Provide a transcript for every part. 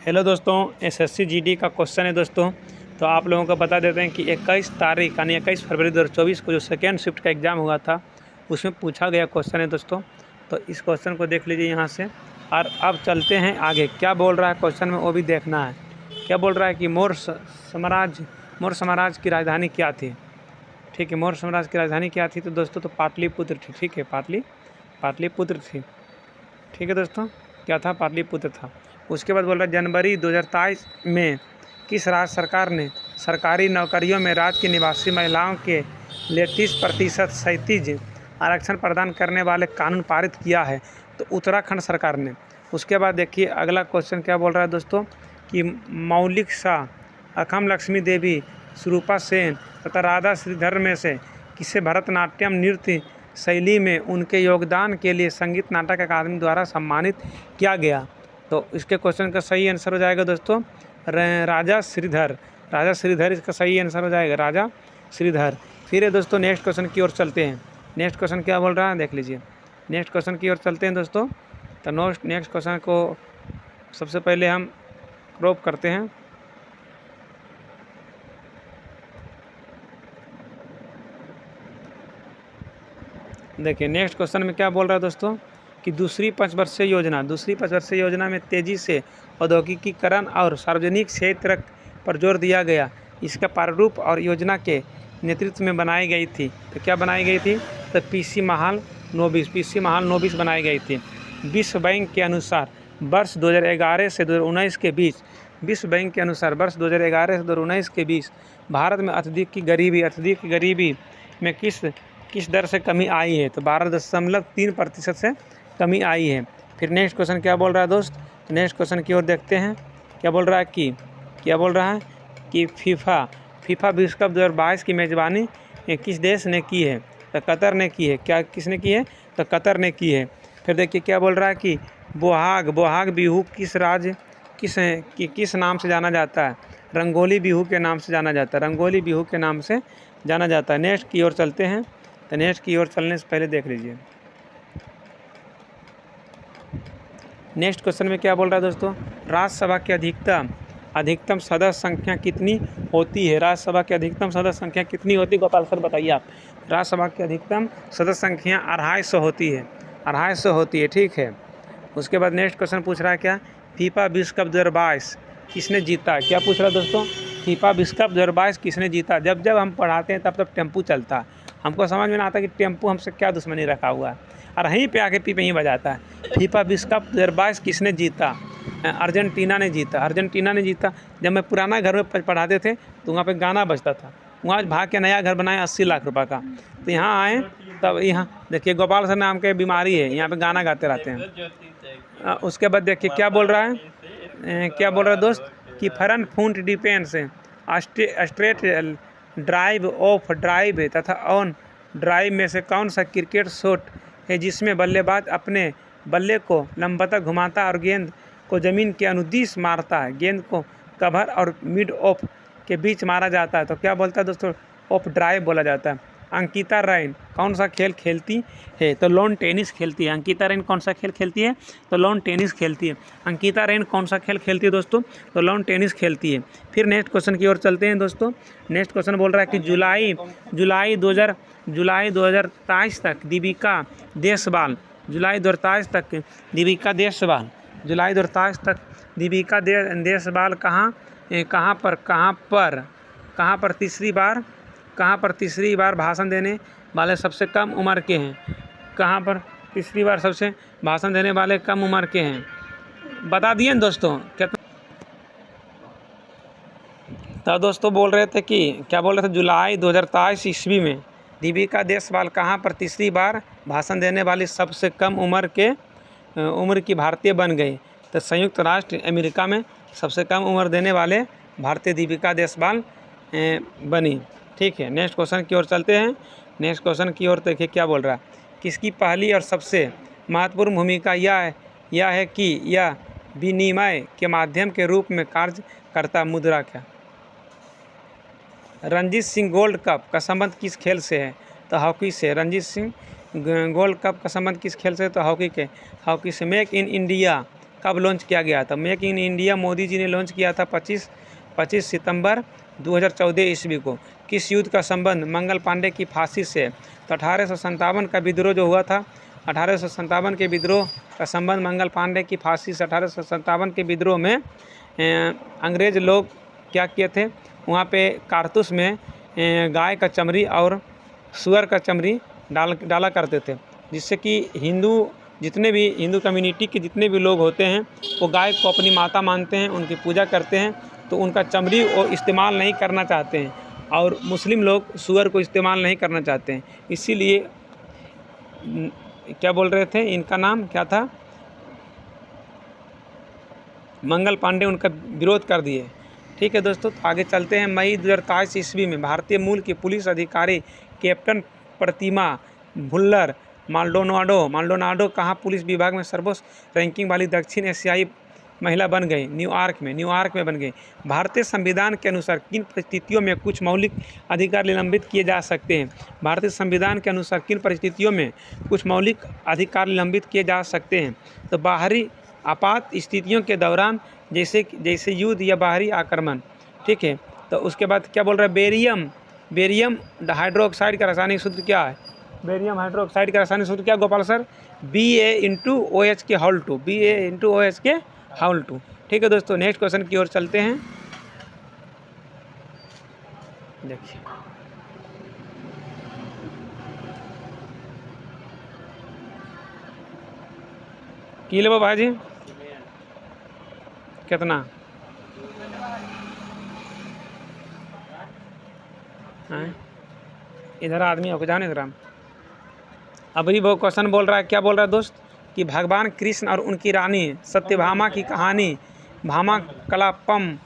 Hello दोस्तों, SSC GD का question है दोस्तों। तो आप लोगों को बता देते हैं कि 21 तारीख यानी 21 फरवरी 2024 को जो सेकेंड शिफ्ट का एग्ज़ाम हुआ था उसमें पूछा गया क्वेश्चन है दोस्तों। तो इस क्वेश्चन को देख लीजिए यहाँ से, और अब चलते हैं आगे। क्या बोल रहा है क्वेश्चन में वो भी देखना है। क्या बोल रहा है कि मौर्य साम्राज्य की राजधानी क्या थी। ठीक है, मौर्य साम्राज्य की राजधानी क्या थी तो दोस्तों तो पाटलिपुत्र थी। ठीक है, पाटलिपुत्र थी। ठीक है दोस्तों, क्या था? पाटलिपुत्र था। उसके बाद बोल रहा है जनवरी 2023 में किस राज्य सरकार ने सरकारी नौकरियों में राज्य की निवासी महिलाओं के लिए 30% क्षैतिज आरक्षण प्रदान करने वाले कानून पारित किया है। तो उत्तराखंड सरकार ने। उसके बाद देखिए अगला क्वेश्चन क्या बोल रहा है दोस्तों कि मौलिक शाह, अखम लक्ष्मी देवी, स्वरूपा सेन तथा राधा श्रीधर में से किसे भरतनाट्यम नृत्य शैली में उनके योगदान के लिए संगीत नाटक अकादमी द्वारा सम्मानित किया गया। तो इसके क्वेश्चन का सही आंसर हो जाएगा दोस्तों राजा श्रीधर इसका सही आंसर हो जाएगा, राजा श्रीधर। फिर है दोस्तों नेक्स्ट क्वेश्चन की ओर चलते हैं। नेक्स्ट क्वेश्चन क्या बोल रहा है देख लीजिए। नेक्स्ट क्वेश्चन की ओर चलते हैं दोस्तों। तो नेक्स्ट क्वेश्चन को सबसे पहले हम क्रॉप करते हैं। देखिए नेक्स्ट क्वेश्चन में क्या बोल रहा है दोस्तों कि दूसरी पंचवर्षीय योजना में तेज़ी से औद्योगिकीकरण और सार्वजनिक क्षेत्र पर जोर दिया गया। इसका प्रारूप और योजना के नेतृत्व में बनाई गई थी। तो क्या बनाई गई थी? तो पीसी महाल नोबिस बनाई गई थी। विश्व बैंक के अनुसार वर्ष 2011 से 2019 के बीच भारत में अत्यधिक गरीबी में किस दर से कमी आई है? तो 12.3% से कमी आई है। फिर नेक्स्ट क्वेश्चन क्या बोल रहा है दोस्त? तो नेक्स्ट क्वेश्चन की ओर देखते हैं। क्या बोल रहा है कि फीफा विश्व कप 2022 की मेज़बानी किस देश ने की है? तो कतर ने की है। किसने की है? तो कतर ने की है। फिर देखिए क्या बोल रहा है कि बोहाग बिहू किस नाम से जाना जाता है? रंगोली बिहू के नाम से जाना जाता है। नेक्स्ट की ओर चलते हैं। तो नेक्स्ट की ओर चलने से पहले देख लीजिए नेक्स्ट क्वेश्चन में क्या बोल रहा है दोस्तों। राज्यसभा की अधिकतम सदस्य संख्या कितनी होती है? राज्यसभा की अधिकतम सदस्य संख्या कितनी होती है गोपाल सर बताइए आप। राज्यसभा की अधिकतम सदस्य संख्या 250 होती है। 250 होती है। ठीक है। उसके बाद नेक्स्ट क्वेश्चन पूछ रहा है क्या? फीफा विश्व कप 2022 किसने जीता? क्या पूछ रहा है दोस्तों? फीफा विश्व कप 2022 किसने जीता? जब हम पढ़ाते हैं तब टेम्पू चलता है। हमको समझ में ना आता कि टेम्पू हमसे क्या दुश्मनी रखा हुआ है, और यहीं पे आके पीपे ही बजाता है। फीफा विश्व कप 2022 किसने जीता? अर्जेंटीना ने जीता। जब मैं पुराना घर में पढ़ाते थे तो वहाँ पे गाना बजता था। वहाँ भाग के नया घर बनाया 80 लाख रुपये का। तो यहाँ आए तब यहाँ देखिए गोपाल सर नाम के बीमारी है, यहाँ पे गाना गाते रहते हैं। उसके बाद देखिए क्या बोल रहा है दोस्त कि फरन फूंट डिपेंड्स स्ट्रेट ड्राइव तथा ऑन ड्राइव में से कौन सा क्रिकेट शॉट है जिसमें बल्लेबाज अपने बल्ले को लंबतः घुमाता और गेंद को ज़मीन के अनुदिश मारता है? गेंद को कवर और मिड ऑफ के बीच मारा जाता है। तो क्या बोलता है दोस्तों? ऑफ ड्राइव बोला जाता है। अंकिता रैन कौन सा खेल खेलती है? तो लॉन टेनिस खेलती है। अंकिता रैन कौन सा खेल खेलती है? तो लॉन टेनिस खेलती है। अंकिता रैन कौन सा खेल खेलती है दोस्तों? तो लॉन टेनिस खेलती है। फिर नेक्स्ट क्वेश्चन की ओर चलते हैं दोस्तों। नेक्स्ट क्वेश्चन बोल रहा है कि जुलाई 2023 तक दीपिका देशवाल तीसरी बार भाषण देने वाले सबसे कम उम्र के हैं? कहाँ पर तीसरी बार सबसे भाषण देने वाले कम उम्र के हैं? बता दिए ना दोस्तों। तो दोस्तों बोल रहे थे कि क्या बोल रहे थे? जुलाई 2023 ईस्वी में दीपिका देशवाल कहाँ पर तीसरी बार भाषण देने वाली सबसे कम उम्र की भारतीय बन गई? तो संयुक्त राष्ट्र अमेरिका में सबसे कम उम्र देने वाले भारतीय दीपिका देशवाल बनी। ठीक है। नेक्स्ट क्वेश्चन की ओर चलते हैं। नेक्स्ट क्वेश्चन की ओर देखिए क्या बोल रहा है। किसकी पहली और सबसे महत्वपूर्ण भूमिका यह है कि यह विनिमय के माध्यम के रूप में कार्य करता मुद्रा क्या? रणजीत सिंह गोल्ड कप का संबंध किस खेल से है? तो हॉकी से। रणजीत सिंह गोल्ड कप का संबंध किस खेल से? तो हॉकी से। मेक इन इंडिया कब लॉन्च किया गया था? Make in India Modi ji ने लॉन्च किया था 25 सितंबर 2014 ईस्वी को। किस युद्ध का संबंध मंगल पांडे की फांसी से? तो 1857 का विद्रोह जो हुआ था, 1857 के विद्रोह का संबंध मंगल पांडे की फांसी से। 1857 के विद्रोह में अंग्रेज लोग क्या किए थे, वहाँ पे कारतूस में गाय का चमड़ी और सुअर का चमड़ी डाला करते थे, जिससे कि जितने भी हिंदू कम्युनिटी के जितने भी लोग होते हैं वो गाय को अपनी माता मानते हैं, उनकी पूजा करते हैं, तो उनका चमड़ी वो इस्तेमाल नहीं करना चाहते हैं। और मुस्लिम लोग सुअर को इस्तेमाल नहीं करना चाहते हैं, इसीलिए क्या बोल रहे थे, इनका नाम क्या था, मंगल पांडे, उनका विरोध कर दिए। ठीक है दोस्तों, तो आगे चलते हैं। मई 2023 ईस्वी में भारतीय मूल की पुलिस अधिकारी कैप्टन प्रतिमा भुल्लर माल्डोनाडो कहाँ पुलिस विभाग में सर्वोच्च रैंकिंग वाली दक्षिण एशियाई महिला बन गई? न्यूयॉर्क में बन गई। भारतीय संविधान के अनुसार किन परिस्थितियों में कुछ मौलिक अधिकार निलंबित किए जा सकते हैं? भारतीय संविधान के अनुसार किन परिस्थितियों में कुछ मौलिक अधिकार निलंबित किए जा सकते हैं? तो बाहरी आपात स्थितियों के दौरान, जैसे युद्ध या बाहरी आक्रमण। ठीक है, तो उसके बाद क्या बोल रहा है, बेरियम हाइड्रोक्साइड का रासायनिक सूत्र क्या है? बेरियम हाइड्रोक्साइड का रासायनिक सूत्र क्या गोपाल सर? Ba(OH) के होल 2, Ba(OH) के होल 2। ठीक है दोस्तों, नेक्स्ट क्वेश्चन की ओर चलते हैं। देखिए, किलो भाजी कितना है? इधर आदमी होकर जाने इधर। अभी वो क्वेश्चन बोल रहा है, क्या बोल रहा है दोस्त, कि भगवान कृष्ण और उनकी रानी सत्यभामा की कहानी भामा कलापम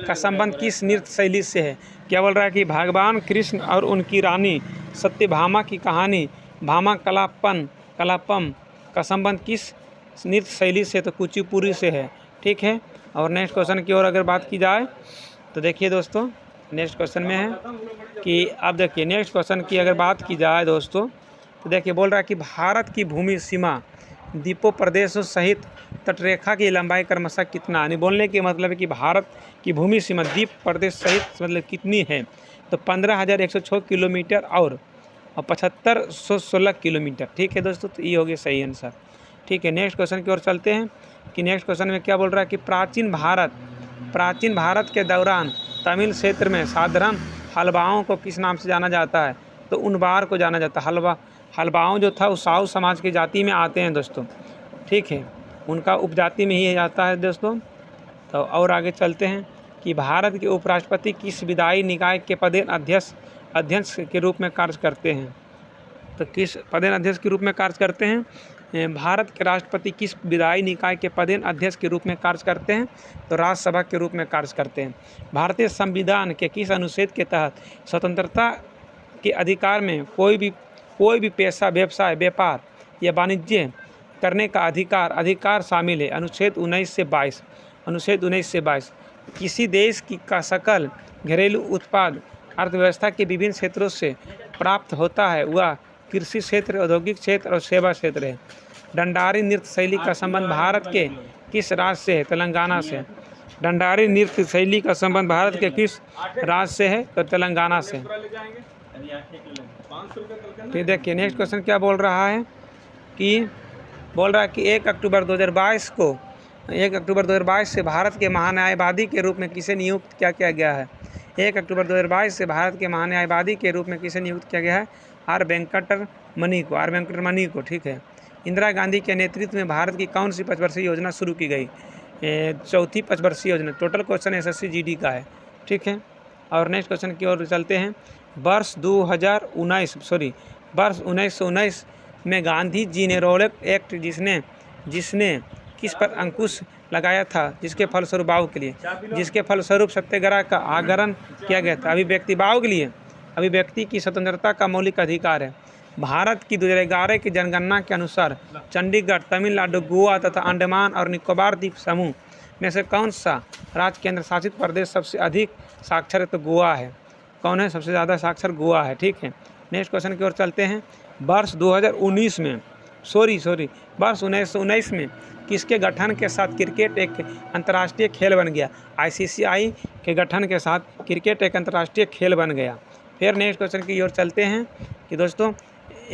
का संबंध किस नृत्य शैली से है? क्या बोल रहा है कि भगवान कृष्ण और उनकी रानी सत्यभामा की कहानी भामा कलापम का संबंध किस नृत्य शैली से? तो कुचिपुड़ी से है। ठीक है, और नेक्स्ट क्वेश्चन की ओर अगर बात की जाए तो देखिए दोस्तों, नेक्स्ट क्वेश्चन में है कि अब देखिए, नेक्स्ट क्वेश्चन की अगर बात की जाए दोस्तों, तो देखिए बोल रहा है कि भारत की भूमि सीमा द्वीपों प्रदेशों सहित तटरेखा की लंबाई क्रमशः कितना? यानी बोलने के मतलब है कि भारत की भूमि सीमा द्वीप प्रदेश सहित मतलब कितनी है? तो 15,106 किलोमीटर और 7516 किलोमीटर। ठीक है दोस्तों, तो ये हो गया सही आंसर। ठीक है, नेक्स्ट क्वेश्चन की ओर चलते हैं कि नेक्स्ट क्वेश्चन में क्या बोल रहा है कि प्राचीन भारत के दौरान तमिल क्षेत्र में साधारण हलवाओं को किस नाम से जाना जाता है? तो उनबार को जाना जाता है। हलवाओं जो था उस साहू समाज की जाति में आते हैं दोस्तों। ठीक है, उनका उपजाति में ही जाता है दोस्तों। तो और आगे चलते हैं कि भारत के उपराष्ट्रपति किस विधायी निकाय के पदेन अध्यक्ष के रूप में कार्य करते हैं? तो किस पदेन अध्यक्ष के रूप में कार्य करते हैं? भारत के राष्ट्रपति किस विधायी निकाय के पदेन अध्यक्ष के रूप में कार्य करते हैं? तो राज्यसभा के रूप में कार्य करते हैं। भारतीय संविधान के किस अनुच्छेद के तहत स्वतंत्रता के अधिकार में कोई भी पेशा, व्यवसाय, व्यापार या वाणिज्य करने का अधिकार शामिल है? अनुच्छेद 19 से 22। किसी देश का सकल घरेलू उत्पाद अर्थव्यवस्था के विभिन्न क्षेत्रों से प्राप्त होता है, वह कृषि क्षेत्र, औद्योगिक क्षेत्र और सेवा क्षेत्र है। डंडारी नृत्य शैली का संबंध भारत के किस राज्य से है? तेलंगाना से। डंडारी नृत्य शैली का संबंध भारत के किस राज्य से है? तो तेलंगाना से। फिर देखिए, नेक्स्ट क्वेश्चन क्या बोल रहा है कि 1 अक्टूबर 2022 से भारत के महान्यायवादी के रूप में किसे नियुक्त किया गया है? 1 अक्टूबर 2022 से भारत के महान्यायवादी के रूप में किसे नियुक्त किया गया है? आर वेंकटरमणि को। ठीक है, इंदिरा गांधी के नेतृत्व में भारत की कौन सी 5 वर्षीय योजना शुरू की गई? चौथी 5 वर्षीय योजना। टोटल क्वेश्चन SSC GD का है। ठीक है, और नेक्स्ट क्वेश्चन की ओर चलते हैं। वर्ष 1919 में गांधी जी ने रॉलेट एक्ट जिसने किस पर अंकुश लगाया था, जिसके फलस्वरूप सत्याग्रह का आग्रह किया गया था? अभिव्यक्ति की स्वतंत्रता का मौलिक अधिकार है। भारत की 2011 की जनगणना के अनुसार चंडीगढ़, तमिलनाडु, गोवा तथा अंडमान और निकोबार द्वीप समूह में से कौन सा राज्य केंद्र शासित प्रदेश सबसे अधिक साक्षर है? तो गोवा है। कौन है सबसे ज़्यादा साक्षर? गोवा है। ठीक है, नेक्स्ट क्वेश्चन की ओर चलते हैं। वर्ष 2019 में वर्ष 1919 में किसके गठन के साथ क्रिकेट एक अंतर्राष्ट्रीय खेल बन गया? ICCI के गठन के साथ क्रिकेट एक अंतर्राष्ट्रीय खेल बन गया। फिर नेक्स्ट क्वेश्चन की ओर चलते हैं कि दोस्तों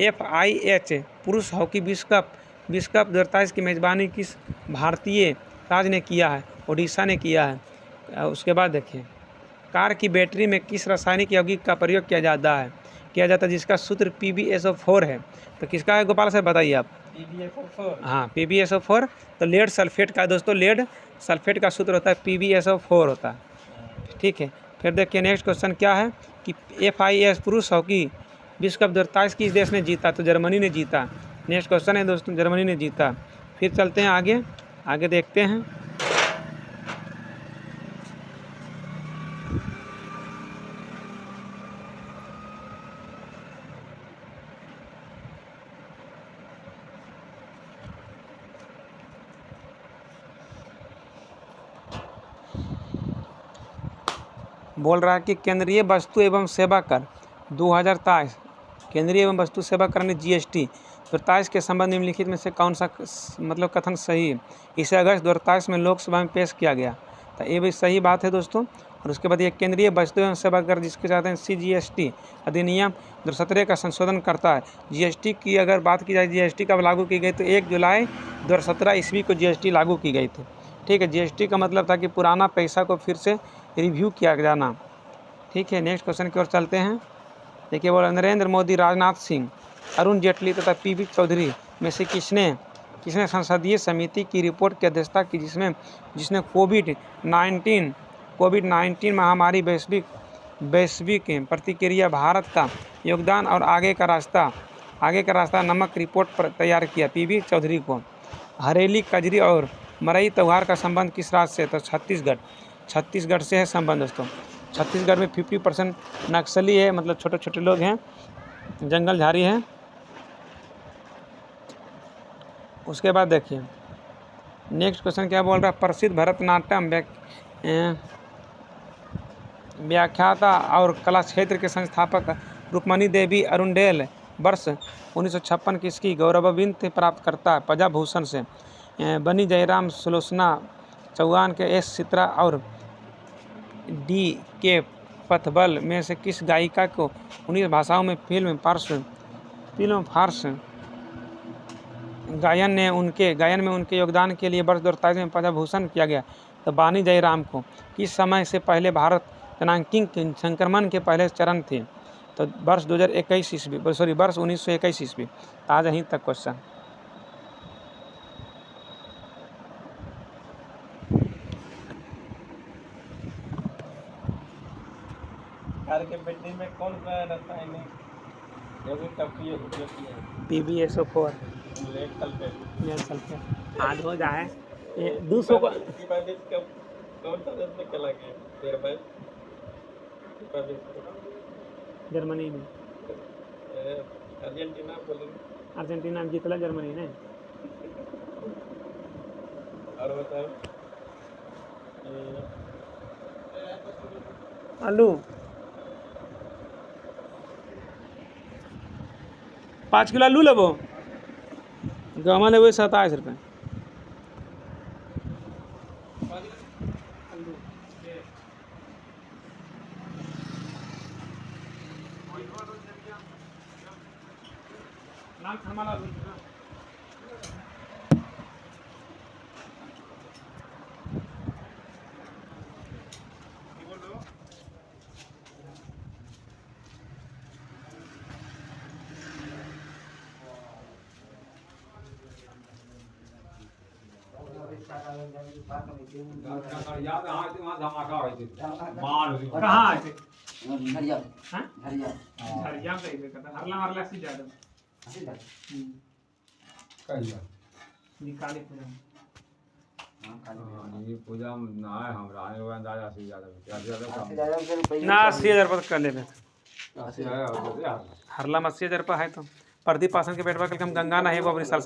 FIH पुरुष हॉकी विश्व कप 2023 की मेज़बानी किस भारतीय राज्य ने किया है? ओडिशा ने किया है। उसके बाद देखिए, कार की बैटरी में किस रासायनिक यौगिक का प्रयोग किया जाता है जिसका सूत्र PbSO4 है? तो किसका है गोपाल सर, बताइए आप। PbSO4। हाँ, PbSO4। तो लेड सल्फेट का दोस्तों, लेड सल्फेट का सूत्र होता है PbSO4 होता है। ठीक है, फिर देखिए नेक्स्ट क्वेश्चन क्या है कि FIH पुरुष हॉकी विश्व कप 2023 किस देश ने जीता? तो जर्मनी ने जीता। नेक्स्ट क्वेश्चन है दोस्तों, जर्मनी ने जीता। फिर चलते हैं आगे देखते हैं। बोल रहा है कि केंद्रीय वस्तु एवं सेवा कर 2023, केंद्रीय एवं वस्तु सेवा कर GST 2023 के संबंध निम्नलिखित में से कौन सा मतलब कथन सही है? इसे अगस्त 2023 में लोकसभा में पेश किया गया। तो ये भी सही बात है दोस्तों। और उसके बाद ये केंद्रीय वस्तु एवं सेवा कर जिसके चाहते हैं CGST अधिनियम 2017 का संशोधन करता है। GST की अगर बात की जाए, GST कब लागू की गई? तो 1 जुलाई 2017 ईस्वी को GST लागू की गई थी। ठीक है, GST का मतलब था कि पुराना पैसा को फिर से रिव्यू किया जाना। ठीक है, नेक्स्ट क्वेश्चन की ओर चलते हैं। देखिए, वो नरेंद्र मोदी, राजनाथ सिंह, अरुण जेटली तथा PB चौधरी में से किसने संसदीय समिति की रिपोर्ट की अध्यक्षता की जिसने कोविड-19 महामारी वैश्विक प्रतिक्रिया, भारत का योगदान और आगे का रास्ता नमक रिपोर्ट पर तैयार किया? PB चौधरी को। हरेली, कजरी और मरई त्यौहार का संबंध किस राज्य से? तो छत्तीसगढ़ से है संबंध दोस्तों। छत्तीसगढ़ में 50% नक्सली है, मतलब छोटे छोटे लोग हैं, जंगल झाड़ी हैं। उसके बाद देखिए नेक्स्ट क्वेश्चन क्या बोल रहा है। प्रसिद्ध भरतनाट्यम व्याख्याता और कला क्षेत्र के संस्थापक रुक्मणी देवी अरुंडेल वर्ष 1956 किसकी गौरवविंद प्राप्त करता है? पद्म भूषण से। बनी जयराम, सुलोचना चौहान के एस चित्रा और DK पथबल में से किस गायिका को 19 भाषाओं में फिल्म फार्स गायन में उनके योगदान के लिए वर्ष 2023 में पद्म भूषण किया गया? तो बानी जयराम को। किस समय से पहले भारत जनांकिंग संक्रमण के पहले चरण थे? तो वर्ष 1921 ईस्वी। आज यहीं तक क्वेश्चन। कार के बैटरी में कौन सा रासायनिक यौगिक का उपयोग किया है? PbSO4। Lead sulphate. आज हो जाए ये 200 को। कौन सा देश में चला गया? जर्मनी में। अर्जेंटीना में जीतला जर्मनी ने। और बताओ आलू 5 किलो आलू लेबो, गहमा लेबो 27 रुपये। कहाँ है? झरिया हाँ? झरिया झरिया में कहीं देखा था। हरला सी जा रहा निकाली पूजा में। ये पूजा में ना है हमरा आने वाला अंदाजा से ज्यादा ना 80,000 रुपये कर लेते। 80,000 हरला में 80,000 रुपये है तो प्रदीप पासन के पेट पर कल हम गंगा नहीं वो अपनी साल